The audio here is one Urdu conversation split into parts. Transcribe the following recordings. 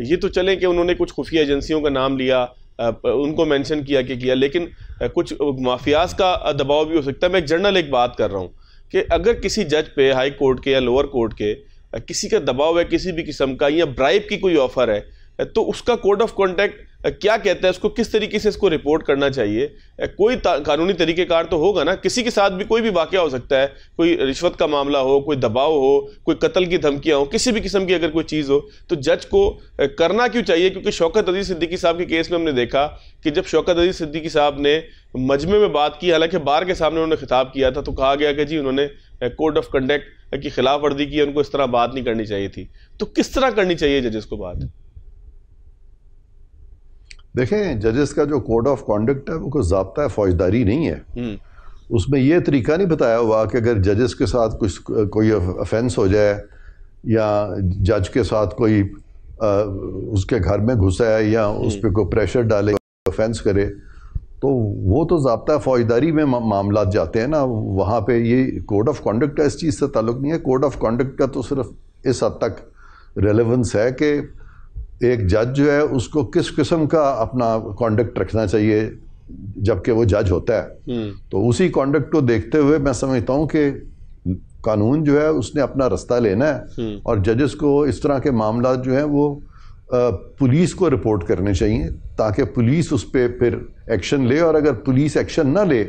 یہ تو چلیں کہ انہوں نے کچھ خفیہ ایجنسیوں کا نام لیا, ان کو مینشن کیا, لیکن کچھ مافیاز کا دباؤ بھی ہو سکتا ہے. میں ایک جنرل ایک بات کر رہا ہوں کہ اگر کسی جج پہ ہائی کورٹ کے یا لوور کورٹ کے کسی کا دباؤ ہے کسی بھی قسم کا, یا برائب کی کوئی آفر ہے, تو اس کا کوڈ آف کانڈکٹ کیا کہتا ہے, اس کو کس طریقے سے اس کو رپورٹ کرنا چاہیے؟ کوئی قانونی طریقہ کار تو ہوگا نا. کسی کے ساتھ بھی کوئی بھی واقعہ ہو سکتا ہے, کوئی رشوت کا معاملہ ہو, کوئی دباؤ ہو, کوئی قتل کی دھمکیاں ہو, کسی بھی قسم کی اگر کوئی چیز ہو تو جج کو کرنا کیوں چاہیے؟ کیونکہ شوکت عزیز صدیقی صاحب کے کیس میں ہم نے دیکھا کہ جب شوکت عزیز صدیقی صاحب نے مجمع میں بات کی, حالانکہ بار کے سامنے انہوں نے خطاب کیا تھا, تو کہا گیا کہ جی انہوں نے کوڈ آف کنڈکٹ کی خلاف ورزی کی, ان کو اس طرح بات نہیں کرنی چاہیے تھی. تو کس طرح کرنی چاہیے ججز کو بات؟ دیکھیں, ججز کا جو کوڈ آف کانڈکٹ ہے وہ کوئی ضابطہ فوجداری نہیں ہے. اس میں یہ طریقہ نہیں بتایا ہوا کہ اگر ججز کے ساتھ کوئی افینس ہو جائے, یا جج کے ساتھ کوئی اس کے گھر میں گھسا ہے یا اس پہ کوئی پریشر ڈالے, افینس کرے, تو وہ تو ضابطہ فوجداری میں معاملات جاتے ہیں نا. وہاں پہ یہ کوڈ آف کانڈکٹ کا اس چیز سے تعلق نہیں ہے. کوڈ آف کانڈکٹ کا تو صرف اس حد تک ریلیونس ہے کہ ایک جج جو ہے اس کو کس قسم کا اپنا کانڈکٹ رکھنا چاہیے جبکہ وہ جج ہوتا ہے. تو اسی کانڈکٹ کو دیکھتے ہوئے میں سمجھتا ہوں کہ قانون جو ہے اس نے اپنا رستہ لینا ہے, اور ججز کو اس طرح کے معاملات جو ہیں وہ پولیس کو رپورٹ کرنے چاہیے تاکہ پولیس اس پہ پھر ایکشن لے, اور اگر پولیس ایکشن نہ لے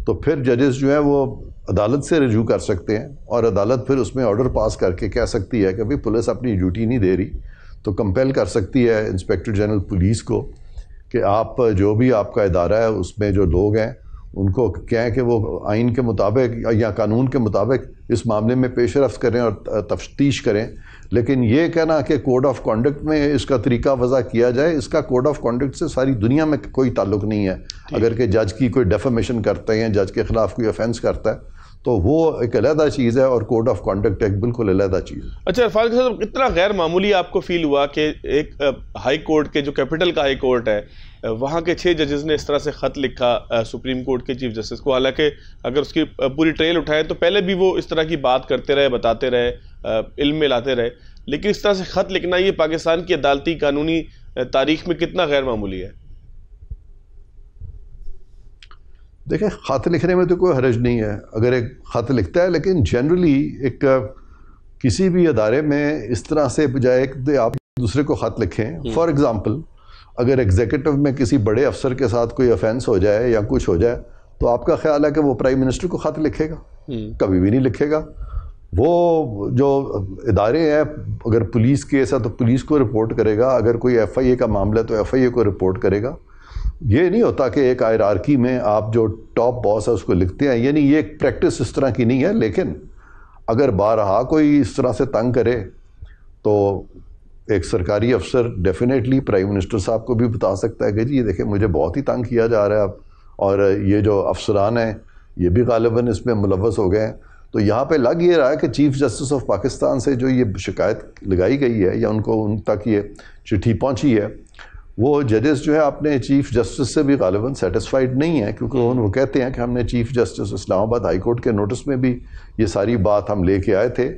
تو پھر ججز جو ہے وہ عدالت سے رجوع کر سکتے ہیں, اور عدالت پھر اس میں آرڈر پاس کر کے کہہ سکتی ہے کہ بھئی پولیس اپنی ڈیوٹی نہیں دے رہی, تو کمپیل کر سکتی ہے انسپیکٹر جنرل پولیس کو کہ آپ جو بھی آپ کا ادارہ ہے اس میں جو لوگ ہیں ان کو کہیں کہ وہ آئین کے مطابق یا قانون کے مطابق اس معاملے میں پیش رفت کریں اور تفتیش کریں. لیکن یہ کہنا کہ کوڈ آف کانڈکٹ میں اس کا طریقہ وضع کیا جائے, اس کا کوڈ آف کانڈکٹ سے ساری دنیا میں کوئی تعلق نہیں ہے. اگر کہ جج کی کوئی ڈیفیمیشن کرتا ہے یا جج کے خلاف کوئی افینس کرتا ہے تو وہ ایک علیحدہ چیز ہے, اور کوڈ آف کانڈکٹ ایک بالکل علیحدہ چیز ہے. اچھا عرفان صاحب, اتنا غیر معمولی آپ کو فیل ہوا کہ ایک ہائی کورٹ کے جو کیپٹل کا ہائی کورٹ ہے وہاں کے 6 ججز نے اس طرح سے خط لکھا سپریم کورٹ کے چیف جسٹس کو, حالانکہ اگر اس کی پوری ٹریل اٹھائیں تو پہلے بھی وہ اس طرح کی بات کرتے رہے, بتاتے رہے, علم میں لاتے رہے, لیکن اس طرح سے خط لکھنا یہ پاکستان کی عدالتی قانونی تاریخ میں کتنا غیر معمولی ہے؟ دیکھیں, خط لکھنے میں تو کوئی حرج نہیں ہے اگر ایک خط لکھتا ہے, لیکن جنرلی ایک کسی بھی ادارے میں اس طرح سے بجائے کہ آپ دوسرے کو خط لکھیں. فار ایگزامپل, اگر ایگزیکٹو میں کسی بڑے افسر کے ساتھ کوئی افینس ہو جائے یا کچھ ہو جائے تو آپ کا خیال ہے کہ وہ پرائم منسٹر کو خط لکھے گا؟ کبھی بھی نہیں لکھے گا. وہ جو ادارے ہیں, اگر پولیس کیس ہے تو پولیس کو رپورٹ کرے گا, اگر کوئی ایف آئی اے کا معاملہ ہے تو ایف آئی اے کو رپورٹ کرے گا. یہ نہیں ہوتا کہ ایک ہائرارکی میں آپ جو ٹاپ باس ہے اس کو لکھتے ہیں, یعنی یہ ایک پریکٹس اس طرح کی نہیں ہے. لیکن اگر بارہا کوئی اس طرح سے تنگ کرے تو ایک سرکاری افسر ڈیفینیٹلی پرائم منسٹر صاحب کو بھی بتا سکتا ہے کہ جی یہ دیکھیں مجھے بہت ہی تنگ کیا جا رہا ہے اب, اور یہ جو افسران ہیں یہ بھی غالباً اس میں ملوث ہو گئے ہیں. تو یہاں پہ لگ یہ رہا ہے کہ چیف جسٹس آف پاکستان سے جو یہ شکایت لگائی گئی ہے یا ان تک یہ چٹھی پہنچی ہے, وہ ججز جو ہے اپنے چیف جسٹس سے بھی غالباً سیٹسفائیڈ نہیں ہیں, کیونکہ وہ کہتے ہیں کہ ہم نے چیف جسٹس اسلام آباد ہائی کورٹ کے نوٹس میں بھی یہ ساری بات ہم لے کے آئے تھے,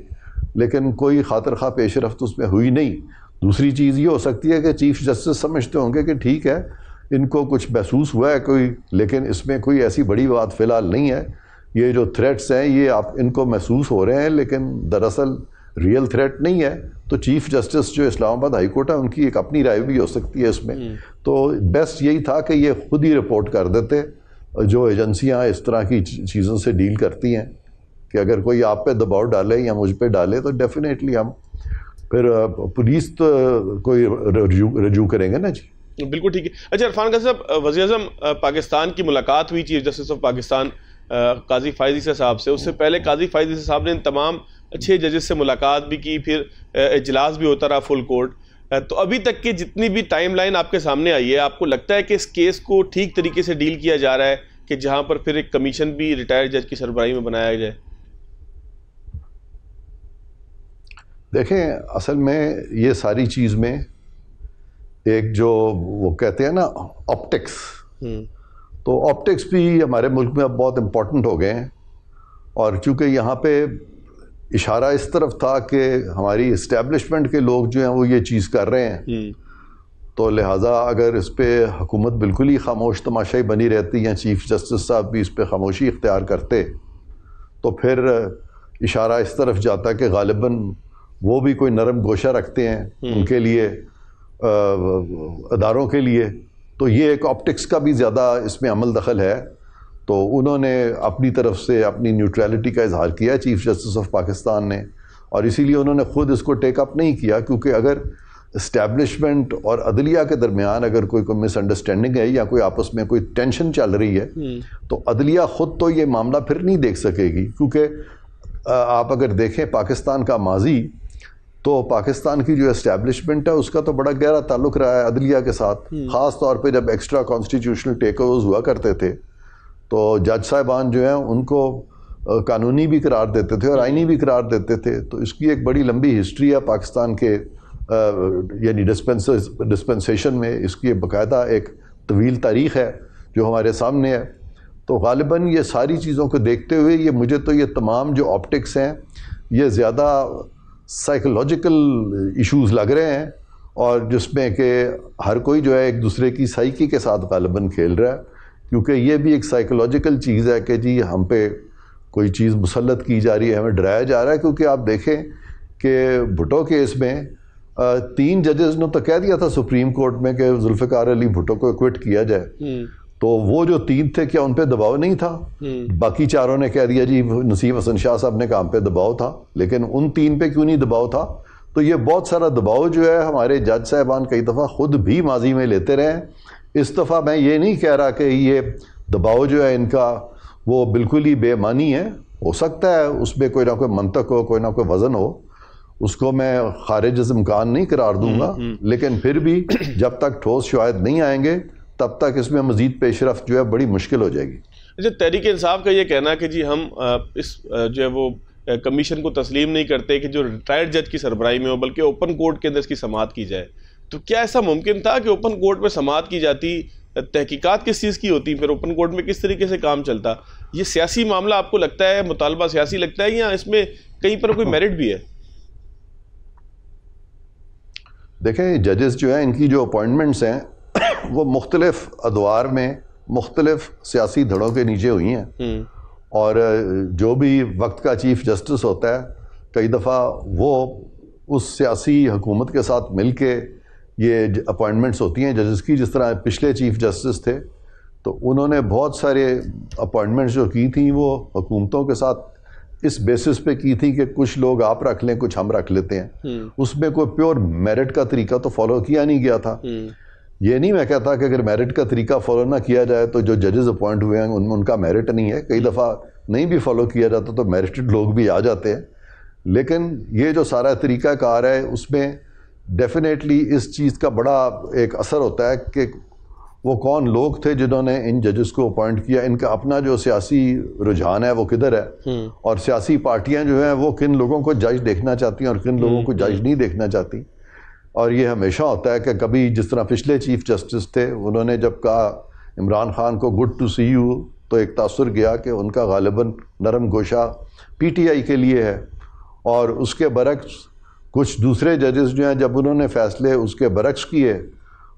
لیکن کوئی خاطر خواہ پیش رفت اس میں ہوئی نہیں. دوسری چیز یہ ہو سکتی ہے کہ چیف جسٹس سمجھتے ہوں گے کہ ٹھیک ہے ان کو کچھ محسوس ہوا ہے کوئی, لیکن اس میں کوئی ایسی بڑی بات فی الحال نہیں ہے. یہ جو تھریٹس ہیں یہ آپ ان کو محسوس ہو رہے ہیں لیکن دراصل ریئل تھریٹ نہیں ہے. تو چیف جسٹس جو اسلام آباد ہائی کورٹ ہے ان کی ایک اپنی رائے بھی ہو سکتی ہے اس میں. تو بیسٹ یہی تھا کہ یہ خود ہی رپورٹ کر دیتے, جو ایجنسیاں اس طرح کی چیزوں سے ڈیل کرتی ہیں, کہ اگر کوئی آپ پہ دباؤ ڈالے یا مجھ پہ ڈالے تو ڈیفینیٹلی ہم پھر پولیس تو کوئی رجوع کریں گے نا. جی بالکل ٹھیک ہے. اچھا عرفان صاحب, وزیر اعظم پاکستان کی ملاقات ہوئی چیف جسٹس آف پاکستان قاضی فائزی صاحب سے. اس سے پہلے قاضی فائزی صاحب نے ان تمام 6 ججز سے ملاقات بھی کی, پھر اجلاس بھی ہوتا رہا فل کورٹ. تو ابھی تک کی جتنی بھی ٹائم لائن آپ کے سامنے آئی ہے, آپ کو لگتا ہے کہ اس کیس کو ٹھیک طریقے سے ڈیل کیا جا رہا ہے کہ جہاں پر پھر ایک کمیشن بھی ریٹائرڈ جج کی سربراہی میں بنایا جائے؟ دیکھیں, اصل میں یہ ساری چیز میں ایک جو وہ کہتے ہیں نا آپٹکس, تو آپٹکس بھی ہمارے ملک میں اب بہت امپورٹنٹ ہو گئے ہیں. اور چونکہ یہاں پہ اشارہ اس طرف تھا کہ ہماری اسٹیبلشمنٹ کے لوگ جو ہیں وہ یہ چیز کر رہے ہیں، تو لہٰذا اگر اس پہ حکومت بالکل ہی خاموش تماشائی بنی رہتی یا چیف جسٹس صاحب بھی اس پہ خاموشی اختیار کرتے تو پھر اشارہ اس طرف جاتا کہ غالباً وہ بھی کوئی نرم گوشہ رکھتے ہیں ان کے لیے، اداروں کے لیے، تو یہ ایک آپٹکس کا بھی زیادہ اس میں عمل دخل ہے. تو انہوں نے اپنی طرف سے اپنی نیوٹرلٹی کا اظہار کیا چیف جسٹس آف پاکستان نے، اور اسی لیے انہوں نے خود اس کو ٹیک اپ نہیں کیا، کیونکہ اگر اسٹیبلشمنٹ اور عدلیہ کے درمیان اگر کوئی مس انڈرسٹینڈنگ ہے یا کوئی آپس میں کوئی ٹینشن چل رہی ہے تو عدلیہ خود تو یہ معاملہ پھر نہیں دیکھ سکے گی. کیونکہ آپ اگر دیکھیں پاکستان کا ماضی، تو پاکستان کی جو اسٹیبلشمنٹ ہے اس کا تو بڑا گہرا تعلق رہا ہے عدلیہ کے ساتھ، خاص طور پہ جب ایکسٹرا کانسٹیٹیوشنل ٹیک اوورز ہوا کرتے تھے تو جج صاحبان جو ہیں ان کو قانونی بھی قرار دیتے تھے اور آئینی بھی قرار دیتے تھے. تو اس کی ایک بڑی لمبی ہسٹری ہے پاکستان کے یعنی ڈسپنسیشن میں، اس کی باقاعدہ ایک طویل تاریخ ہے جو ہمارے سامنے ہے. تو غالباً یہ ساری چیزوں کو دیکھتے ہوئے مجھے تو یہ تمام جو آپٹکس ہیں یہ زیادہ سائیکولوجیکل ایشوز لگ رہے ہیں، اور جس میں کہ ہر کوئی جو ہے ایک دوسرے کی سائیکی کے ساتھ غالباً کھیل رہا ہے، کیونکہ یہ بھی ایک سائیکولوجیکل چیز ہے کہ جی ہم پہ کوئی چیز مسلط کی جا رہی ہے، ہمیں ڈرایا جا رہا ہے. کیونکہ آپ دیکھیں کہ بھٹو کیس میں 3 ججز نے تو کہہ دیا تھا سپریم کورٹ میں کہ ذوالفقار علی بھٹو کو ایکوٹ کیا جائے، تو وہ جو 3 تھے کیا ان پہ دباؤ نہیں تھا؟ باقی 4 نے کہہ دیا جی نسیم حسن شاہ صاحب نے کام پہ دباؤ تھا، لیکن ان 3 پہ کیوں نہیں دباؤ تھا؟ تو یہ بہت سارا دباؤ جو ہے ہمارے جج صاحبان کئی دفعہ خود بھی ماضی میں لیتے رہے ہیں. اس دفعہ میں یہ نہیں کہہ رہا کہ یہ دباؤ جو ہے ان کا وہ بالکل ہی بے معنی ہے، ہو سکتا ہے اس میں کوئی نہ کوئی منطق ہو، کوئی نہ کوئی وزن ہو، اس کو میں خارج از امکان نہیں قرار دوں گا، لیکن پھر بھی جب تک ٹھوس شواہد نہیں آئیں گے تب تک اس میں مزید پیش رفت جو ہے بڑی مشکل ہو جائے گی. اچھا، تحریک انصاف کا یہ کہنا ہے کہ جی ہم اس جو ہے وہ کمیشن کو تسلیم نہیں کرتے کہ جو ریٹائرڈ جج کی سربراہی میں ہو، بلکہ اوپن کورٹ کے اندر اس کی سماعت کی جائے. تو کیا ایسا ممکن تھا کہ اوپن کورٹ میں سماعت کی جاتی؟ تحقیقات کس چیز کی ہوتی؟ پھر اوپن کورٹ میں کس طریقے سے کام چلتا؟ یہ سیاسی معاملہ آپ کو لگتا ہے، مطالبہ سیاسی لگتا ہے، یا اس میں کہیں پر کوئی میرٹ بھی ہے؟ دیکھیں ججز جو ہیں ان کی جو اپوائنٹمنٹس ہیں وہ مختلف ادوار میں مختلف سیاسی دھڑوں کے نیچے ہوئی ہیں، اور جو بھی وقت کا چیف جسٹس ہوتا ہے کئی دفعہ وہ اس سیاسی حکومت کے ساتھ مل کے یہ اپوائنٹمنٹس ہوتی ہیں ججز کی. جس طرح پچھلے چیف جسٹس تھے تو انہوں نے بہت سارے اپوائنٹمنٹس جو کی تھیں وہ حکومتوں کے ساتھ اس بیسس پہ کی تھی کہ کچھ لوگ آپ رکھ لیں کچھ ہم رکھ لیتے ہیں. اس میں کوئی پیور میرٹ کا طریقہ تو فالو کیا نہیں گیا تھا. یہ نہیں میں کہتا کہ اگر میرٹ کا طریقہ فالو نہ کیا جائے تو جو ججز اپوائنٹ ہوئے ہیں ان کا میرٹ نہیں ہے. کئی دفعہ نہیں بھی فالو کیا جاتا تو میرٹڈ لوگ بھی آ جاتے ہیں. لیکن یہ جو سارا طریقہ کار ہے اس میں ڈیفینیٹلی اس چیز کا بڑا ایک اثر ہوتا ہے کہ وہ کون لوگ تھے جنہوں نے ان ججز کو اپوائنٹ کیا، ان کا اپنا جو سیاسی رجحان ہے وہ کدھر ہے، اور سیاسی پارٹیاں جو ہیں وہ کن لوگوں کو جج دیکھنا چاہتی ہیں اور کن لوگوں کو جج نہیں دیکھنا چاہتی. اور یہ ہمیشہ ہوتا ہے کہ کبھی جس طرح پچھلے چیف جسٹس تھے انہوں نے جب کہا عمران خان کو گڈ ٹو سی یو تو ایک تاثر گیا کہ ان کا غالباً نرم گوشہ پی ٹی آئی کے لیے ہے، اور اس کے برعکس کچھ دوسرے ججز جو ہیں جب انہوں نے فیصلے اس کے برعکس کیے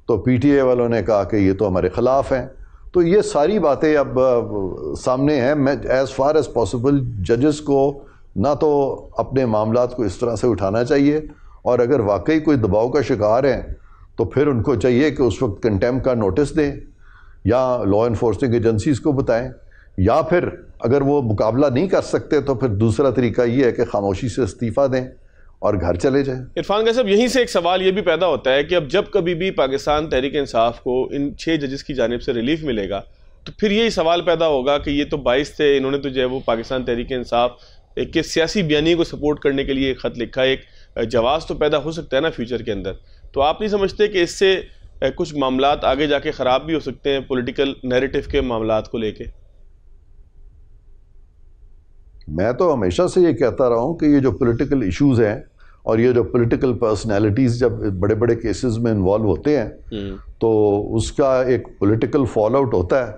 تو پی ٹی آئی والوں نے کہا کہ یہ تو ہمارے خلاف ہیں. تو یہ ساری باتیں اب سامنے ہیں. میں ایز فار ایز پاسبل ججز کو نہ تو اپنے معاملات کو اس طرح سے اٹھانا چاہیے، اور اگر واقعی کوئی دباؤ کا شکار ہیں تو پھر ان کو چاہیے کہ اس وقت کنٹیمپٹ کا نوٹس دیں یا لا انفورسنگ ایجنسیز کو بتائیں، یا پھر اگر وہ مقابلہ نہیں کر سکتے تو پھر دوسرا طریقہ یہ ہے کہ خاموشی سے استعفیٰ دیں اور گھر چلے جائیں. عرفان صاحب، یہیں سے ایک سوال یہ بھی پیدا ہوتا ہے کہ اب جب کبھی بھی پاکستان تحریک انصاف کو ان 6 ججز کی جانب سے ریلیف ملے گا تو پھر یہی سوال پیدا ہوگا کہ یہ تو 22 تھے، انہوں نے تو جو ہے وہ پاکستان تحریک انصاف کے سیاسی بیانی کو سپورٹ کرنے کے لیے ایک خط لکھا. ایک جواز تو پیدا ہو سکتا ہے نا فیوچر کے اندر. تو آپ نہیں سمجھتے کہ اس سے کچھ معاملات آگے جا کے خراب بھی ہو سکتے ہیں پولیٹیکل نیریٹو کے معاملات کو لے کے؟ میں تو ہمیشہ سے یہ کہتا رہا ہوں کہ یہ جو پولیٹیکل ایشوز ہیں اور یہ جو پولیٹیکل پرسنالٹیز جب بڑے بڑے کیسز میں انوالو ہوتے ہیں تو اس کا ایک پولیٹیکل فال آؤٹ ہوتا ہے،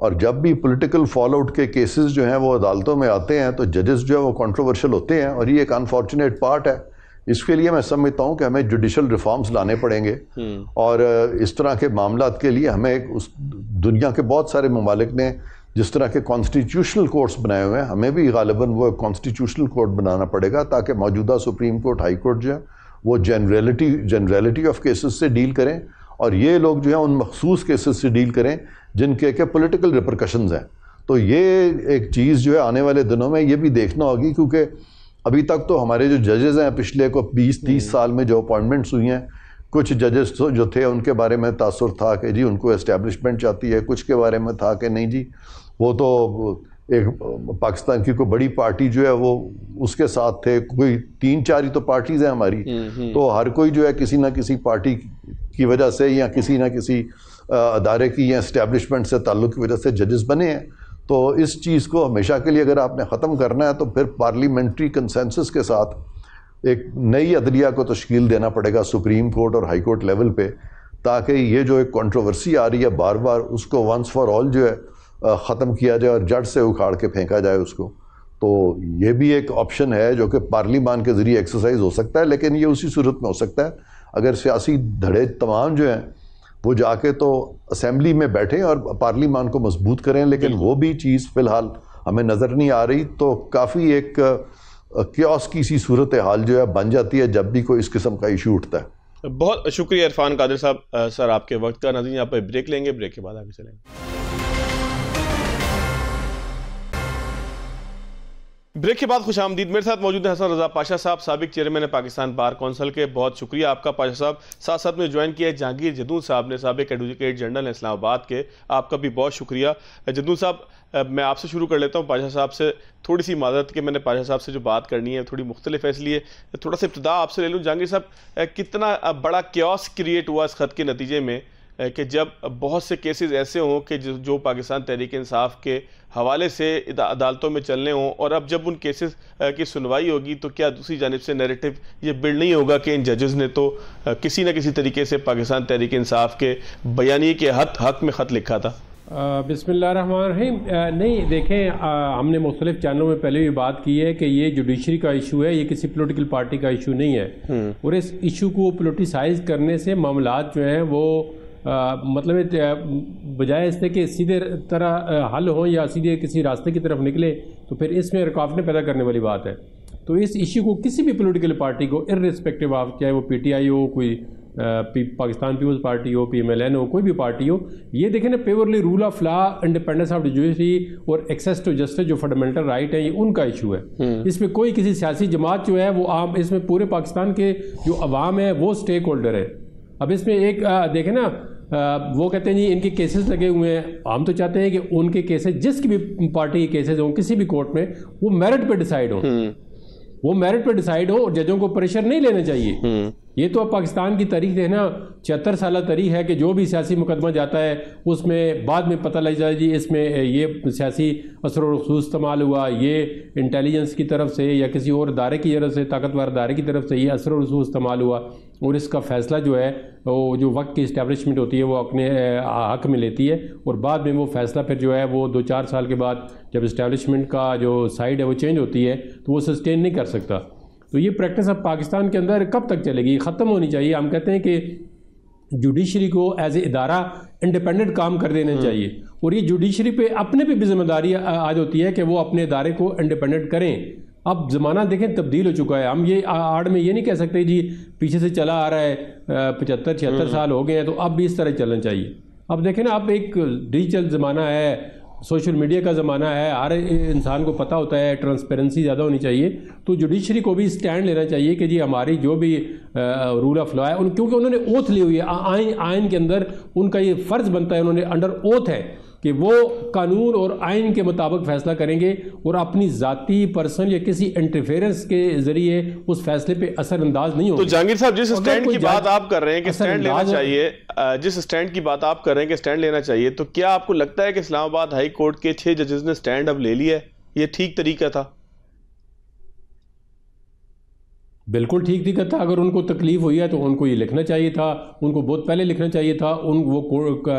اور جب بھی پولیٹیکل فال آؤٹ کے کیسز جو ہیں وہ عدالتوں میں آتے ہیں تو ججز جو ہے وہ کنٹروورشل ہوتے ہیں, اور یہ ایک انفارچونیٹ پارٹ ہے. اس کے لیے میں سمجھتا ہوں کہ ہمیں جوڈیشل ریفارمز لانے پڑیں گے, اور اس طرح کے معاملات کے لیے ہمیں دنیا کے بہت سارے ممالک نے جس طرح کے کانسٹیٹیوشنل کورٹس بنائے ہوئے ہیں, ہمیں بھی غالباً وہ کانسٹیٹیوشنل کورٹ بنانا پڑے گا تاکہ موجودہ سپریم کورٹ, ہائی کورٹ جو ہے وہ جنرلٹی آف کیسز سے ڈیل کریں, اور یہ لوگ جو ہیں ان مخصوص کیسز سے ڈیل کریں جن کے پولیٹیکل ریپرکشنز ہیں. تو یہ ایک چیز جو ہے آنے والے دنوں میں یہ بھی دیکھنا ہوگی, کیونکہ ابھی تک تو ہمارے جو ججز ہیں پچھلے 20-30 سال میں جو اپوائنٹمنٹس ہوئی ہیں, کچھ ججز جو تھے ان کے بارے میں تاثر تھا کہ جی ان کو اسٹیبلشمنٹ چاہتی ہے, کچھ کے بارے میں تھا کہ نہیں جی وہ تو ایک پاکستان کی کوئی بڑی پارٹی جو ہے وہ اس کے ساتھ تھے, کوئی 3-4 ہی تو پارٹیز ہیں ہماری, تو ہر کوئی جو ہے کسی نہ کسی پارٹی کی وجہ سے یا کسی نہ کسی ادارے کی یا اسٹیبلشمنٹ سے تعلق کی وجہ سے ججز بنے ہیں. تو اس چیز کو ہمیشہ کے لیے اگر آپ نے ختم کرنا ہے تو پھر پارلیمنٹری کنسنسس کے ساتھ ایک نئی عدلیہ کو تشکیل دینا پڑے گا سپریم کورٹ اور ہائی کورٹ لیول پہ, تاکہ یہ جو ایک کنٹروورسی آ رہی ہے بار بار اس کو ونس فار آل جو ہے ختم کیا جائے اور جڑ سے اکھاڑ کے پھینکا جائے اس کو. تو یہ بھی ایک آپشن ہے جو کہ پارلیمان کے ذریعے ایکسرسائز ہو سکتا ہے, لیکن یہ اسی صورت میں ہو سکتا ہے اگر سیاسی دھڑے تمام جو ہیں وہ جا کے تو اسمبلی میں بیٹھیں اور پارلیمان کو مضبوط کریں, لیکن وہ بھی چیز فی الحال ہمیں نظر نہیں آ رہی. تو کافی ایک کیوس کی سی صورت حال جو ہے بن جاتی ہے جب بھی کوئی اس قسم کا ایشو اٹھتا ہے. بہت شکریہ عرفان قادر صاحب سر آپ کے وقت کا. ناظرین آپ بریک لیں گے, بریک کے بعد آگے چلیں گے. بریک کے بعد خوش آمدید. میرے ساتھ موجود ہیں حسن رضا پاشا صاحب, سابق چیئرمین پاکستان بار کونسل کے. بہت شکریہ آپ کا پاشا صاحب. ساتھ ساتھ میں جوائن کیا ہے جہانگیر جدون صاحب نے, سابق ایڈوکیٹ جنرل اسلام آباد کے. آپ کا بھی بہت شکریہ. جدون صاحب میں آپ سے شروع کر لیتا ہوں. پاشا صاحب سے تھوڑی سی معذرت کہ میں نے پاشا صاحب سے جو بات کرنی ہے تھوڑی مختلف ہے, اس لیے تھوڑا سا ابتدا آپ سے لے لوں. جہانگیر صاحب کتنا بڑا کیوس کریٹ ہوا اس خط کے نتیجے میں کہ جب بہت سے کیسز ایسے ہوں کہ جو پاکستان تحریک انصاف کے حوالے سے عدالتوں میں چلنے ہوں, اور اب جب ان کیسز کی سنوائی ہوگی تو کیا دوسری جانب سے نیریٹو یہ بلڈ نہیں ہوگا کہ ان ججز نے تو کسی نہ کسی طریقے سے پاکستان تحریک انصاف کے بیانیے کے حق میں خط لکھا تھا؟ بسم اللہ الرحمن الرحیم. نہیں دیکھیں, ہم نے مختلف چینلوں میں پہلے بھی بات کی ہے کہ یہ جوڈیشری کا ایشو ہے, یہ کسی پولیٹیکل پارٹی کا ایشو نہیں ہے, اور اس ایشو کو پولیٹیسائز کرنے سے معاملات جو ہیں وہ مطلب بجائے اس سے کہ سیدھے طرح حل ہوں یا سیدھے کسی راستے کی طرف نکلے تو پھر اس میں رکاوٹیں پیدا کرنے والی بات ہے. تو اس ایشو کو کسی بھی پولیٹیکل پارٹی کو ارریسپیکٹیو آف, چاہے وہ پی ٹی آئی ہو, کوئی پاکستان پیپلز پارٹی ہو, پی ایم ایل این ہو, کوئی بھی پارٹی ہو, یہ دیکھیں نا purely rule of law, independence of judiciary اور ایکسیس ٹو جسٹس جو فنڈامنٹل رائٹ ہیں یہ ان کا ایشو ہے. اس میں کوئی کسی سیاسی جماعت جو ہے وہ عام, اس میں پورے پاکستان کے جو عوام ہے وہ سٹیک ہولڈر ہے. اب اس میں ایک دیکھیں نا, وہ کہتے ہیں جی ان کے کیسز لگے ہوئے ہیں, ہم تو چاہتے ہیں کہ ان کے کیسز جس کی بھی پارٹی کے کیسز ہوں کسی بھی کورٹ میں وہ میرٹ پہ ڈیسائیڈ ہوں, وہ میرٹ پہ ڈیسائیڈ ہو, اور ججوں کو پریشر نہیں لینا چاہیے. یہ تو اب پاکستان کی تاریخ ہے نا, 76 سالہ تاریخ ہے کہ جو بھی سیاسی مقدمہ جاتا ہے اس میں بعد میں پتہ لگ جائے جی اس میں یہ سیاسی اثر و رسوخ استعمال ہوا, یہ انٹیلیجنس کی طرف سے یا کسی اور ادارے کی طرف سے, طاقتور ادارے کی طرف سے یہ اثر و رسوخ استعمال ہوا, اور اس کا فیصلہ جو ہے وہ جو وقت کی اسٹیبلشمنٹ ہوتی ہے وہ اپنے حق میں لیتی ہے, اور بعد میں وہ فیصلہ پھر جو ہے وہ 2-4 سال کے بعد جب اسٹیبلشمنٹ کا جو سائڈ ہے وہ چینج ہوتی ہے تو وہ سسٹین نہیں کر سکتا. تو یہ پریکٹس اب پاکستان کے اندر کب تک چلے گی؟ ختم ہونی چاہیے. ہم کہتے ہیں کہ جوڈیشری کو ایز اے ادارہ انڈیپینڈنٹ کام کر دینا چاہیے, اور یہ جوڈیشری پہ اپنے پہ بھی ذمہ داری آج ہوتی ہے کہ وہ اپنے ادارے کو انڈیپینڈنٹ کریں. اب زمانہ دیکھیں تبدیل ہو چکا ہے, ہم یہ آڑ میں یہ نہیں کہہ سکتے جی پیچھے سے چلا آ رہا ہے 75-76 سال ہو گئے ہیں تو اب بھی اس طرح چلنا چاہیے. اب دیکھیں نا, اب ایک ڈیجیٹل زمانہ ہے, سوشل میڈیا کا زمانہ ہے, ہر انسان کو پتہ ہوتا ہے, ٹرانسپیرنسی زیادہ ہونی چاہیے. تو جوڈیشری کو بھی اسٹینڈ لینا چاہیے کہ جی ہماری جو بھی رول آف لا ہے, کیونکہ انہوں نے اوتھ لی ہوئی ہے, آئین کے اندر ان کا یہ فرض بنتا ہے, انہوں نے انڈر اوتھ ہے کہ وہ قانون اور آئین کے مطابق فیصلہ کریں گے, اور اپنی ذاتی پرسنل یا کسی انٹرفیئرنس کے ذریعے اس فیصلے پہ اثر انداز نہیں ہوگا. تو جہانگیر صاحب جس اسٹینڈ کی بات آپ کر رہے ہیں کہ اسٹینڈ لینا چاہیے, جس اسٹینڈ کی بات آپ کر رہے ہیں کہ اسٹینڈ لینا چاہیے, تو کیا آپ کو لگتا ہے کہ اسلام آباد ہائی کورٹ کے 6 ججز نے اسٹینڈ اب لے لیا ہے, یہ ٹھیک طریقہ تھا؟ بالکل ٹھیک دقت تھا. اگر ان کو تکلیف ہوئی ہے تو ان کو یہ لکھنا چاہیے تھا, ان کو بہت پہلے لکھنا چاہیے تھا. وہ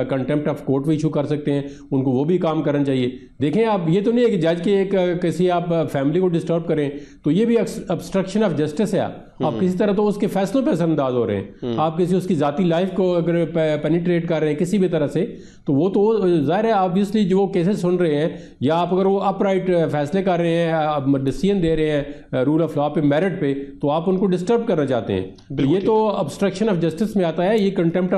کنٹمپٹ آف کورٹ بھی ایشو کر سکتے ہیں, ان کو وہ بھی کام کرنا چاہیے. دیکھیں آپ یہ تو نہیں ہے کہ جج کے ایک کسی آپ فیملی کو ڈسٹرب کریں, تو یہ بھی ابسٹرکشن آف جسٹس ہے. آپ کسی طرح تو اس کے فیصلوں پہ اثر انداز ہو رہے ہیں. آپ کسی اس کی ذاتی لائف کو اگر پینیٹریٹ کر رہے ہیں کسی بھی طرح سے, تو وہ ظاہر ہے آبویسلی جو وہ کیسز سن رہے ہیں, یا آپ اگر وہ اپ رائٹ فیصلے کر رہے ہیں, ڈیسیژن دے رہے ہیں رول آف لا پہ, میرٹ پہ, تو آپ ان کو ڈسٹرب کرنا چاہتے ہیں. یہ تو ابسٹرکشن آف جسٹس میں آتا ہے, یہ کنٹمپٹ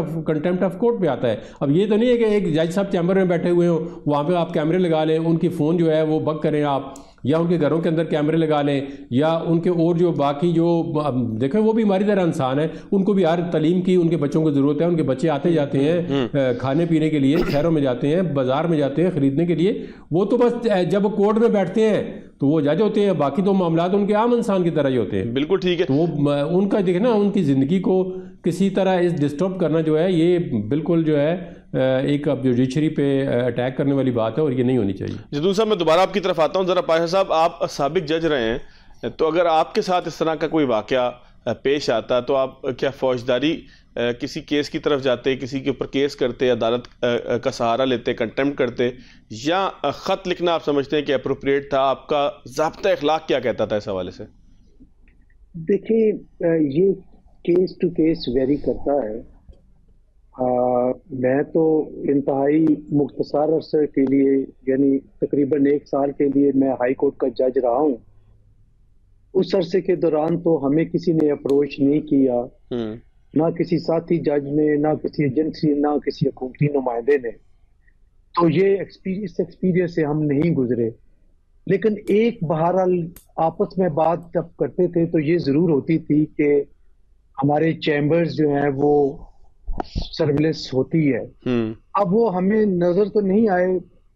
آف کورٹ میں آتا ہے. اب یہ تو نہیں ہے کہ ایک جج صاحب چیمبر میں بیٹھے ہوئے ہوں, وہاں پہ آپ کیمرے لگا لیں, ان کی فون جو ہے وہ بک کریں آپ, یا ان کے گھروں کے اندر کیمرے لگا لیں, یا ان کے اور جو باقی جو دیکھیں وہ بھی ہماری طرح انسان ہے, ان کو بھی ہر تعلیم کی ان کے بچوں کو ضرورت ہے. ان کے بچے آتے جاتے ہیں کھانے پینے کے لیے, شہروں میں جاتے ہیں, بازار میں جاتے ہیں خریدنے کے لیے. وہ تو بس جب وہ کورٹ میں بیٹھتے ہیں تو وہ جج ہوتے ہیں, باقی تو معاملات ان کے عام انسان کی طرح ہی ہوتے ہیں. بالکل ٹھیک ہے. تو وہ ان کا دیکھنا, ان کی زندگی کو کسی طرح اس ڈسٹرب کرنا جو ہے, یہ بالکل جو ہے ایک اب جوڈیشری پہ اٹیک کرنے والی بات ہے, اور یہ نہیں ہونی چاہیے. جدون صاحب, میں دوبارہ آپ کی طرف آتا ہوں. ذرا پاشا صاحب, آپ سابق جج رہے ہیں, تو اگر آپ کے ساتھ اس طرح کا کوئی واقعہ پیش آتا تو آپ کیا فوجداری کسی کیس کی طرف جاتے, کسی کے اوپر کیس کرتے, عدالت کا سہارا لیتے, کنٹمپٹ کرتے, یا خط لکھنا آپ سمجھتے ہیں کہ اپروپریٹ تھا؟ آپ کا ضابطہ اخلاق کیا کہتا تھا اس حوالے سے؟ دیکھیں, یہ کیس ٹو کیس ویری کرتا ہے. میں تو انتہائی مختصر عرصے کے لیے, یعنی تقریباً 1 سال کے لیے میں ہائی کورٹ کا جج رہا ہوں. اس عرصے کے دوران تو ہمیں کسی نے اپروچ نہیں کیا, نہ کسی ساتھی جج نے, نہ کسی ایجنسی, نہ کسی حکومتی نمائندے نے. تو یہ اس ایکسپیرینس سے ہم نہیں گزرے. لیکن ایک بہرحال آپس میں بات جب کرتے تھے تو یہ ضرور ہوتی تھی کہ ہمارے چیمبرز جو ہیں وہ سرویلنس ہوتی ہے. اب وہ ہمیں نظر تو نہیں آئے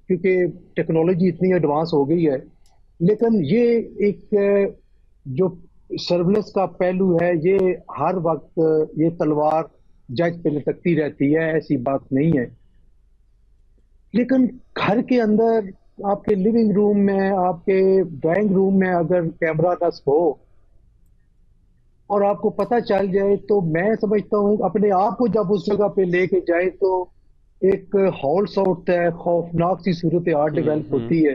کیونکہ ٹیکنالوجی اتنی ایڈوانس ہو گئی ہے, لیکن یہ ایک جو سرویلنس کا پہلو ہے, یہ ہر وقت یہ تلوار جج پہ لٹکتی رہتی ہے, ایسی بات نہیں ہے. لیکن گھر کے اندر, آپ کے لیونگ روم میں, آپ کے ڈرائنگ روم میں اگر کیمرہ نصب ہو اور آپ کو پتہ چل جائے, تو میں سمجھتا ہوں اپنے آپ کو جب اس جگہ پہ لے کے جائے تو ایک ہول سا اٹھتا ہے, خوفناک سی صورتحال ڈیولپ ہوتی ہے.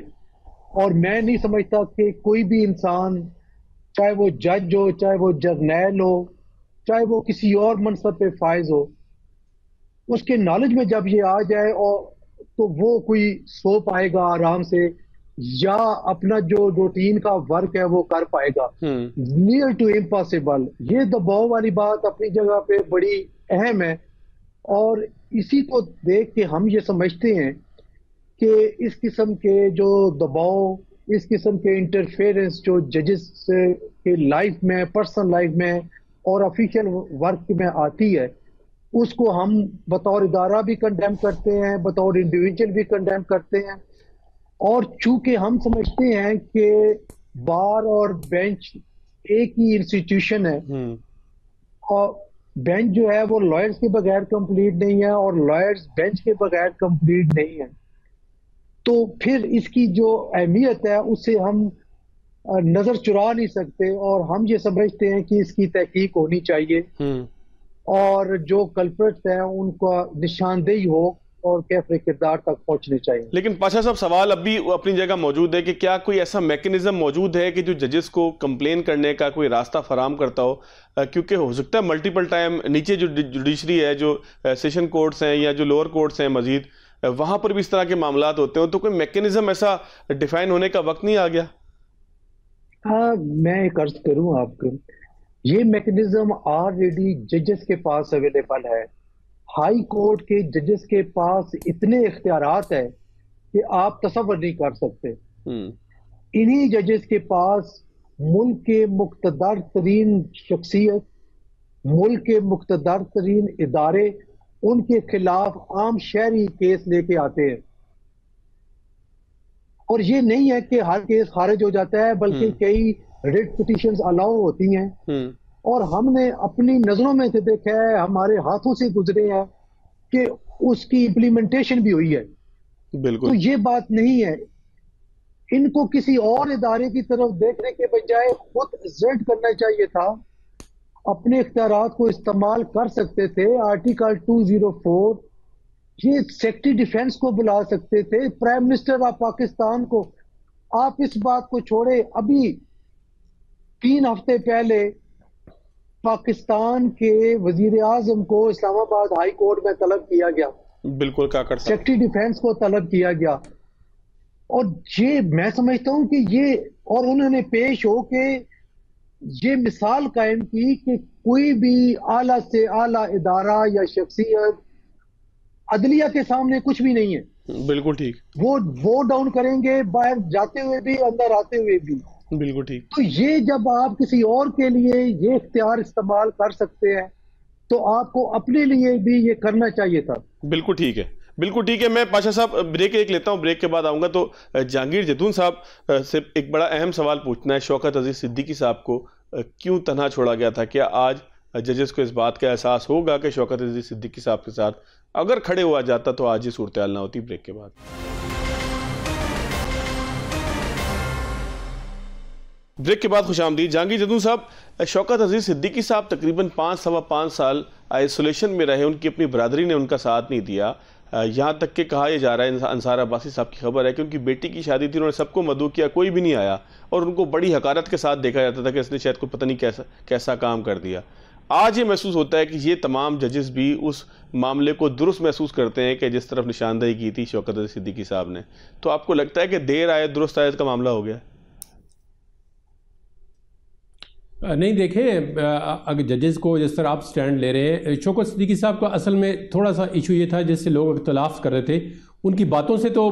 اور میں نہیں سمجھتا کہ کوئی بھی انسان, چاہے وہ جج ہو, چاہے وہ جرنیل ہو, چاہے وہ کسی اور منصب پہ فائز ہو, اس کے نالج میں جب یہ آ جائے اور تو وہ کوئی سو پائے گا آرام سے, یا اپنا جو روٹین کا ورک ہے وہ کر پائے گا. Near to impossible. یہ دباؤ والی بات اپنی جگہ پہ بڑی اہم ہے, اور اسی کو دیکھ کے ہم یہ سمجھتے ہیں کہ اس قسم کے جو دباؤ, اس قسم کے انٹرفیئرنس جو ججز کے لائف میں, پرسنل لائف میں اور آفیشیل ورک میں آتی ہے, اس کو ہم بطور ادارہ بھی کنڈیم کرتے ہیں, بطور انڈیویجول بھی کنڈیم کرتے ہیں. اور چونکہ ہم سمجھتے ہیں کہ بار اور بینچ ایک ہی انسٹیٹیوشن ہے, اور بینچ جو ہے وہ لائرز کے بغیر کمپلیٹ نہیں ہے, اور لائرز بینچ کے بغیر کمپلیٹ نہیں ہے. تو پھر اس کی جو اہمیت ہے اس سے ہم نظر چرا نہیں سکتے, اور ہم یہ سمجھتے ہیں کہ اس کی تحقیق ہونی چاہیے, اور جو کلپرٹس ہیں ان کا نشاندہی ہو اور کیفر کردار تک پہنچنے چاہیے. لیکن پاشا صاحب, سوال اب بھی اپنی جگہ موجود ہے کہ کیا کوئی ایسا میکنزم موجود ہے کہ جو ججز کو کمپلین کرنے کا کوئی راستہ فراہم کرتا ہو؟ کیونکہ ہو سکتا ہے ملٹیپل ٹائم نیچے جو جوڈیشری ہے, جو سیشن کورٹس ہیں یا جو لوور کورٹس ہیں مزید, وہاں پر بھی اس طرح کے معاملات ہوتے ہیں, تو کوئی میکنزم ایسا ڈیفائن ہونے کا وقت نہیں آ گیا؟ میں ایک عرض کروں آپ کو, یہ میکنزم آلریڈی ججز کے پاس اویلیبل ہے. ہائی کورٹ کے ججز کے پاس اتنے اختیارات ہیں کہ آپ تصور نہیں کر سکتے. انہی ججز کے پاس ملک کے مقتدر ترین شخصیت, ملک کے مقتدر ترین ادارے ان کے خلاف عام شہری کیس لے کے آتے ہیں. اور یہ نہیں ہے کہ ہر کیس خارج ہو جاتا ہے, بلکہ کئی ریٹ پٹیشنز الاؤ ہوتی ہیں, اور ہم نے اپنی نظروں میں سے دیکھا ہے, ہمارے ہاتھوں سے گزرے ہیں کہ اس کی امپلیمنٹیشن بھی ہوئی ہے. بالکل. تو یہ بات نہیں ہے. ان کو کسی اور ادارے کی طرف دیکھنے کے بجائے خود ایگزرٹ کرنا چاہیے تھا، اپنے اختیارات کو استعمال کر سکتے تھے۔ آرٹیکل 204 یہ سیکرٹری ڈیفنس کو بلا سکتے تھے، پرائم منسٹر آف پاکستان کو۔ آپ اس بات کو چھوڑے، ابھی 3 ہفتے پہلے پاکستان کے وزیر اعظم کو اسلام آباد ہائی کورٹ میں طلب کیا گیا، بالکل کیا کر سکتے، سیکرٹری ڈیفنس کو طلب کیا گیا، اور یہ میں سمجھتا ہوں کہ یہ، اور انہوں نے پیش ہو کے یہ مثال قائم کی کہ کوئی بھی اعلیٰ سے اعلیٰ ادارہ یا شخصیت عدلیہ کے سامنے کچھ بھی نہیں ہے۔ بالکل ٹھیک، وہ ڈاؤن کریں گے، باہر جاتے ہوئے بھی اندر آتے ہوئے بھی۔ بالکل ٹھیک۔ تو یہ جب آپ کسی اور کے لیے یہ اختیار استعمال کر سکتے ہیں تو آپ کو اپنے لیے بھی یہ کرنا چاہیے تھا۔ بالکل ٹھیک ہے، بالکل ٹھیک ہے۔ میں پاشا صاحب بریک ایک لیتا ہوں، بریک کے بعد آؤں گا تو جہانگیر جتون صاحب سے ایک بڑا اہم سوال پوچھنا ہے۔ شوکت عزیز صدیقی صاحب کو کیوں تنہا چھوڑا گیا تھا؟ کیا آج ججز کو اس بات کا احساس ہوگا کہ شوکت عزیز صدیقی صاحب کے ساتھ اگر کھڑے ہوا جاتا تو آج یہ صورتحال نہ ہوتی؟ بریک کے بعد۔ بریک کے بعد خوش آمدید جہانگیر جتون صاحب۔ شوکت عزیز صدیقی صاحب تقریباً 5 سال آئسولیشن میں رہے، ان کی اپنی برادری نے ان کا ساتھ نہیں دیا، یہاں تک کہ کہا یہ جا رہا ہے، انصار عباسی صاحب کی خبر ہے کہ ان کی بیٹی کی شادی تھی، انہوں نے سب کو مدعو کیا، کوئی بھی نہیں آیا، اور ان کو بڑی حقارت کے ساتھ دیکھا جاتا تھا کہ اس نے شاید کو پتہ نہیں کیسا کام کر دیا۔ آج یہ محسوس ہوتا ہے کہ یہ تمام ججز بھی اس معاملے کو درست محسوس کرتے ہیں کہ جس طرف نشاندہی کی تھی شوکت عزیز صدیقی صاحب نے۔ تو آپ کو لگتا ہے کہ دیر آئے درست آئے کا معاملہ ہو گیا؟ نہیں، دیکھیں، اگر ججز کو جس طرح آپ سٹینڈ لے رہے ہیں، شوکت صدیقی صاحب کا اصل میں تھوڑا سا ایشو یہ تھا جس سے لوگ اختلاف کر رہے تھے، ان کی باتوں سے تو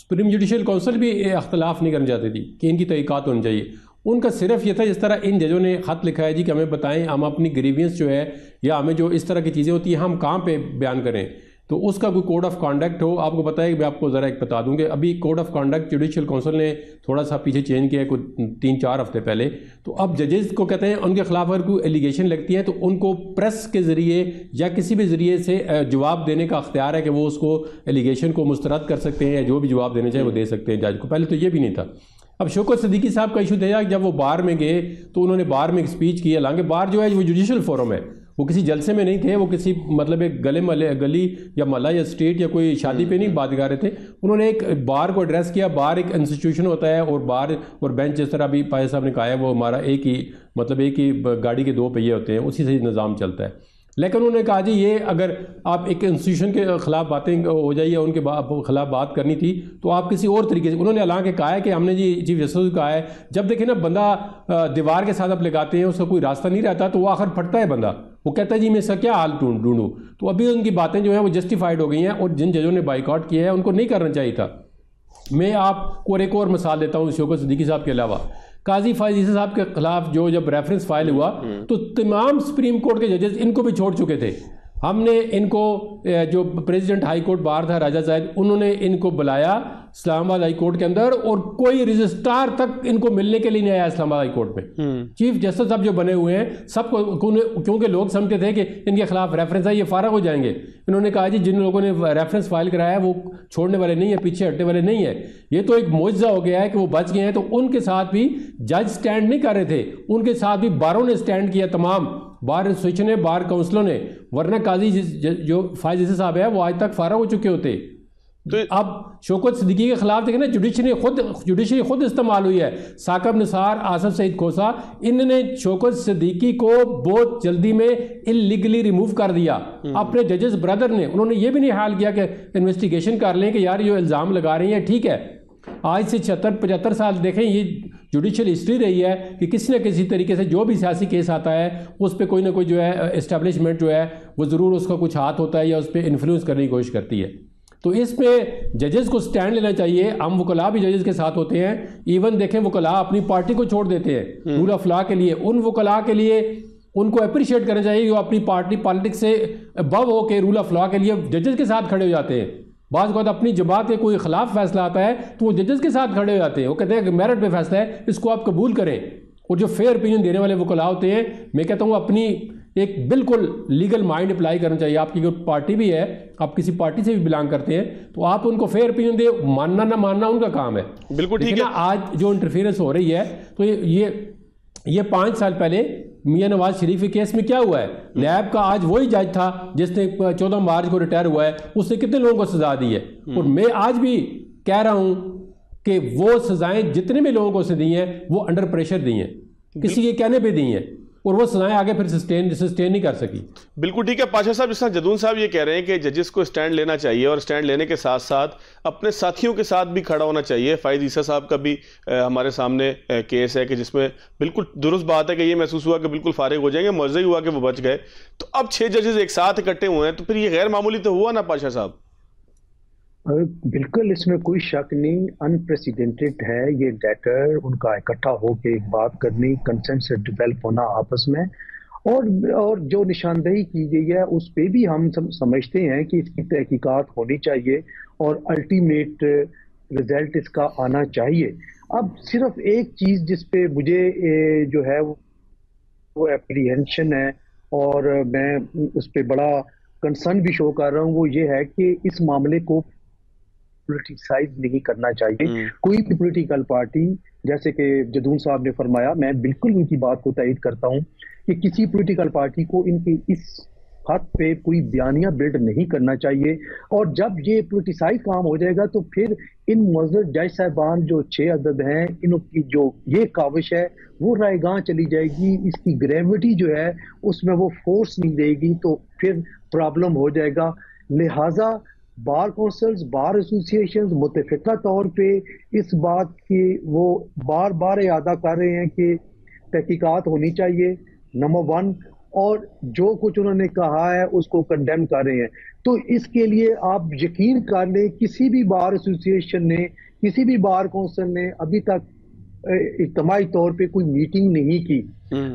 سپریم جوڈیشل کونسل بھی اختلاف نہیں کرنا چاہتی تھی کہ ان کی تحقیقات ہونی چاہیے۔ ان کا صرف یہ تھا جس طرح ان ججوں نے خط لکھا ہے جی کہ ہمیں بتائیں ہم اپنی گریوینس جو ہے یا ہمیں جو اس طرح کی چیزیں ہوتی ہیں ہم کہاں پہ بیان کریں، تو اس کا کوئی کوڈ آف کانڈکٹ ہو۔ آپ کو بتائیں کہ میں آپ کو ذرا ایک بتا دوں کہ ابھی code of conduct judicial council نے تھوڑا سا پیچھے چینج کیا ہے، کوئی 3-4 ہفتے پہلے، تو اب ججز کو کہتے ہیں ان کے خلاف اگر کوئی ایلیگیشن لگتی ہے تو ان کو پریس کے ذریعے یا کسی بھی ذریعے سے جواب دینے کا اختیار ہے کہ وہ اس کو ایلیگیشن کو مسترد کر سکتے ہیں یا جو بھی جواب دینا چاہے وہ دے سکتے ہیں جج کو۔ پہلے تو یہ بھی نہیں تھا۔ اب شوکت صدیقی صاحب کا ایشو تھا جب وہ بار میں گئے تو انہوں نے بار میں ایک اسپیچ کی، حالانکہ بار جو ہے وہ جوڈیشل فورم ہے، وہ کسی جلسے میں نہیں تھے، وہ کسی مطلب ایک گلی یا محلہ یا اسٹریٹ یا کوئی شادی پہ نہیں بات کر رہے تھے، انہوں نے ایک بار کو ایڈریس کیا۔ بار ایک انسٹیٹیوشن ہوتا ہے، اور بار اور بینچ جس طرح ابھی پائے صاحب نے کہا ہے وہ ہمارا ایک ہی گاڑی کے 2 پہیے ہوتے ہیں، اسی سے نظام چلتا ہے۔ لیکن انہوں نے کہا جی یہ اگر آپ ایک انسٹیٹیوشن کے خلاف باتیں ہو جائیے، ان کے خلاف بات کرنی تھی تو آپ کسی اور طریقے سے، انہوں نے حالانکہ کہا ہے کہ ہم نے جی چیف جسٹس کو کہا ہے، جب دیکھیں نا بندہ دیوار کے ساتھ آپ لگاتے ہیں، اس کا کوئی راستہ نہیں رہتا تو وہ آخر پھٹتا ہے بندہ، وہ کہتا ہے جی میں اس کا کیا حال ڈھونڈوں۔ تو ابھی ان کی باتیں جو ہیں وہ جسٹیفائڈ ہو گئی ہیں، اور جن ججوں نے بائیکاٹ کیا ہے ان کو نہیں کرنا چاہیے تھا۔ میں آپ کو ایک اور مثال دیتا ہوں شوکت صدیقی صاحب کے علاوہ، قاضی فائز عیسی صاحب کے خلاف جب ریفرنس فائل ہوا تو تمام سپریم کورٹ کے ججز ان کو بھی چھوڑ چکے تھے۔ ہم نے ان کو جو پریزیڈنٹ ہائی کورٹ بار تھا راجہ زاہد، انہوں نے ان کو بلایا اسلام آباد ہائی کورٹ کے اندر، اور کوئی رجسٹرار تک ان کو ملنے کے لیے نہیں آیا اسلام آباد ہائی کورٹ میں۔ چیف جسٹس صاحب جو بنے ہوئے ہیں سب کو، کیونکہ لوگ سمجھتے تھے کہ ان کے خلاف ریفرنس ہے یہ فارغ ہو جائیں گے، انہوں نے کہا جی جن لوگوں نے ریفرنس فائل کرایا ہے وہ چھوڑنے والے نہیں ہیں، پیچھے ہٹنے والے نہیں ہیں۔ یہ تو ایک معجزہ ہو گیا ہے کہ وہ بچ گئے ہیں۔ تو ان کے ساتھ بھی جج سٹینڈ نہیں کر رہے تھے، ان کے ساتھ بھی باروں نے سٹینڈ کیا، تمام بار ایسوسیشن نے، بار کونسلوں نے، ورنہ قاضی جو فائز عیسی صاحب ہے وہ آج تک فارغ ہو چکے ہوتے۔ تو اب شوکت صدیقی کے خلاف دیکھیں نا جوڈیشری خود استعمال ہوئی ہے، ثاقب نثار، آصف سعید کھوسا، ان نے شوکت صدیقی کو بہت جلدی میں اللیگلی ریموو کر دیا۔ اپنے ججز بردر نے، انہوں نے یہ بھی نہیں حال کیا کہ انویسٹیگیشن کر لیں کہ یار یہ الزام لگا رہے ہیں ٹھیک ہے۔ آج سے 76-75 سال دیکھیں یہ جوڈیشل ہسٹری رہی ہے کہ کسی نہ کسی طریقے سے جو بھی سیاسی کیس آتا ہے اس پہ کوئی نہ کوئی جو ہے اسٹیبلشمنٹ جو ہے وہ ضرور اس کا کچھ ہاتھ ہوتا ہے یا اس پہ انفلوئنس کرنے کی کوشش کرتی ہے۔ تو اس پہ ججز کو سٹینڈ لینا چاہیے۔ ہم وکلاء بھی ججز کے ساتھ ہوتے ہیں، ایون دیکھیں وکلاء اپنی پارٹی کو چھوڑ دیتے ہیں رول آف لا کے لیے، ان وکلاء کے لیے ان کو اپریشیٹ کرنا چاہیے جو اپنی پارٹی پالیٹکس سے ابو ہو کے رول آف لا کے لیے ججز کے ساتھ کھڑے ہو جاتے ہیں۔ بعض اوقات اپنی جماعت کے کوئی خلاف فیصلہ آتا ہے تو وہ ججز کے ساتھ کھڑے ہو جاتے ہیں، وہ کہتے ہیں کہ میرٹ پہ فیصلہ ہے اس کو آپ قبول کریں، اور جو فیئر اوپینین دینے والے وکلاء ہوتے ہیں، میں کہتا ہوں اپنی ایک بالکل لیگل مائنڈ اپلائی کرنا چاہیے. آپ کی کوئی پارٹی بھی ہے, آپ کسی پارٹی سے بھی بلانگ کرتے ہیں, تو آپ ان کو فیئر اوپینین دیں, ماننا نہ ماننا ان کا کام ہے. بالکل ٹھیک ہے. آج جو انٹرفیئرنس ہو رہی ہے, تو یہ 5 سال پہلے میاں نواز شریف کے کیس میں کیا ہوا ہے؟ نیب کا آج وہی جج تھا جس نے 14 مارچ کو ریٹائر ہوا ہے, اس نے کتنے لوگوں کو سزا دی ہے. اور میں آج بھی کہہ رہا ہوں کہ وہ سزائیں جتنے بھی لوگوں کو سے دی ہیں وہ انڈر پریشر دی ہیں, کسی کے کہنے پہ دی ہیں, اور وہ سزائیں آگے پھر سسٹین نہیں کر سکی. بالکل ٹھیک ہے. پاشا صاحب, جس طرح جدون صاحب یہ کہہ رہے ہیں کہ ججز کو سٹینڈ لینا چاہیے, اور سٹینڈ لینے کے ساتھ ساتھ اپنے ساتھیوں کے ساتھ بھی کھڑا ہونا چاہیے. فائز عیسیٰ صاحب کا بھی ہمارے سامنے کیس ہے کہ جس میں بالکل درست بات ہے کہ یہ محسوس ہوا کہ بالکل فارغ ہو جائیں گے, معجزہ ہی ہوا کہ وہ بچ گئے. تو اب 6 ججز ایک ساتھ اکٹھے ہوئے ہیں, تو پھر یہ غیر معمولی تو ہوا نا پاشا صاحب؟ بالکل, اس میں کوئی شک نہیں, انپریسیڈنٹڈ ہے یہ لیٹر, ان کا اکٹھا ہو کے ایک بات کرنی, کنسنٹ سے ڈیولپ ہونا آپس میں, اور جو نشاندہی کی گئی ہے اس پہ بھی ہم سمجھتے ہیں کہ اس کی تحقیقات ہونی چاہیے اور الٹیمیٹ رزلٹ اس کا آنا چاہیے. اب صرف ایک چیز جس پہ مجھے جو ہے وہ اپریہنشن ہے اور میں اس پہ بڑا کنسرن بھی شو کر رہا ہوں, وہ یہ ہے کہ اس معاملے کو پولیٹیسائز نہیں کرنا چاہیے. کوئی بھی پولیٹیکل پارٹی, جیسے کہ جدون صاحب نے فرمایا, میں بالکل ان کی بات کو تائید کرتا ہوں کہ کسی پولیٹیکل پارٹی کو ان کی اس خط پہ کوئی بیانیہ بلڈ نہیں کرنا چاہیے. اور جب یہ پولیٹیسائز کام ہو جائے گا تو پھر ان معزز جج صاحبان جو 6 عدد ہیں, ان کی جو یہ کاوش ہے وہ رائے گاہ چلی جائے گی, اس کی گریوٹی جو ہے اس میں وہ فورس نہیں دے گی, تو پھر پرابلم ہو جائے گا. لہٰذا بار کونسلز, بار ایسوسیشنز متفقہ طور پہ اس بات کی وہ بار بار اعادہ کر رہے ہیں کہ تحقیقات ہونی چاہیے, نمبر 1, اور جو کچھ انہوں نے کہا ہے اس کو کنڈیم کر رہے ہیں. تو اس کے لیے آپ یقین کر لیں کسی بھی بار ایسوسیشن نے, کسی بھی بار کونسل نے ابھی تک اجتماعی طور پہ کوئی میٹنگ نہیں کی.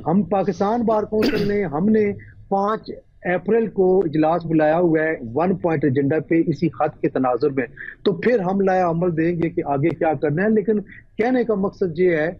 ہم پاکستان بار کونسل نے, ہم نے 5 اپریل کو اجلاس بلایا ہوا ہے 1 پوائنٹ ایجنڈا پہ اسی خط کے تناظر میں, تو پھر ہم لایا عمل دیں گے کہ آگے کیا کرنا ہے. لیکن کہنے کا مقصد یہ ہے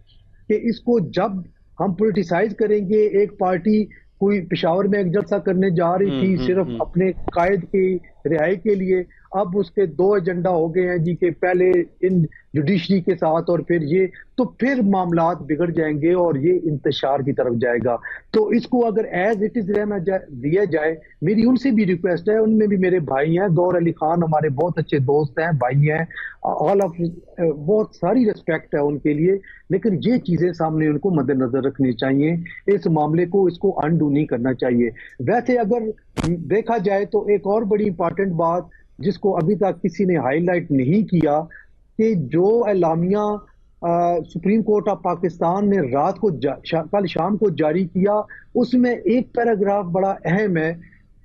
کہ اس کو جب ہم پولیٹیسائز کریں گے, ایک پارٹی کوئی پشاور میں ایک جلسہ کرنے جا رہی تھی صرف اپنے قائد کی رہائی کے لیے, اب اس کے 2 ایجنڈا ہو گئے ہیں جی کہ پہلے ان جوڈیشری کے ساتھ اور پھر یہ, تو پھر معاملات بگڑ جائیں گے اور یہ انتشار کی طرف جائے گا. تو اس کو اگر ایز اٹ از رہنا دیا جائے, میری ان سے بھی ریکویسٹ ہے, ان میں بھی میرے بھائی ہیں, گور علی خان ہمارے بہت اچھے دوست ہیں, بھائی ہیں, آل آف بہت ساری ریسپیکٹ ہے ان کے لیے, لیکن یہ چیزیں سامنے ان کو مد نظر رکھنی چاہیے, اس معاملے کو اس کو انڈو نہیں کرنا چاہیے. ویسے اگر دیکھا جائے تو ایک اور بڑی امپارٹنٹ بات جس کو ابھی تک کسی نے ہائی لائٹ نہیں کیا, کہ جو اعلامیہ سپریم کورٹ آف پاکستان نے رات کو کل شام کو جاری کیا, اس میں ایک پیراگراف بڑا اہم ہے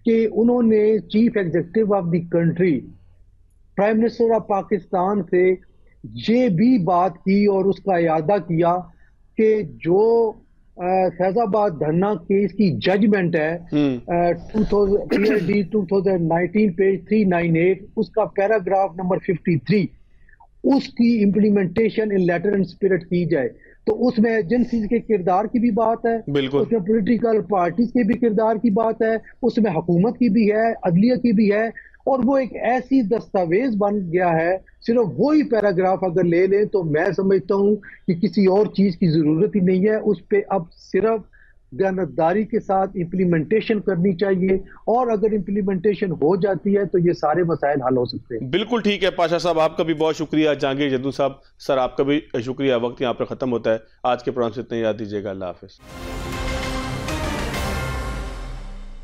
کہ انہوں نے chief executive of the country, prime minister of Pakistan سے یہ بھی بات کی اور اس کا اعادہ کیا کہ جو فیض آباد دھرنا کیس کی ججمنٹ ہے 2019 پیج 398, اس کا پیراگراف نمبر 53, اس کی implementation in letter and spirit کی جائے. تو اس میں ایجنسیز کے کردار کی بھی بات ہے, اس میں پولیٹیکل پارٹیز کے بھی کردار کی بات ہے, اس میں حکومت کی بھی ہے, عدلیہ کی بھی ہے, اور وہ ایک ایسی دستاویز بن گیا ہے. صرف وہی پیراگراف اگر لے لیں تو میں سمجھتا ہوں کہ کسی اور چیز کی ضرورت ہی نہیں ہے. اس پہ اب صرف دیانتداری کے ساتھ امپلیمنٹیشن کرنی چاہیے, اور اگر امپلیمنٹیشن ہو جاتی ہے تو یہ سارے مسائل حل ہو سکتے ہیں. بالکل ٹھیک ہے. پاشا صاحب آپ کا بھی بہت شکریہ. جہانگیر جدون صاحب سر آپ کا بھی شکریہ. وقت یہاں پر ختم ہوتا ہے. آج کے پروگرام سے اتنا ہی. یاد دیجیے گا. اللہ حافظ.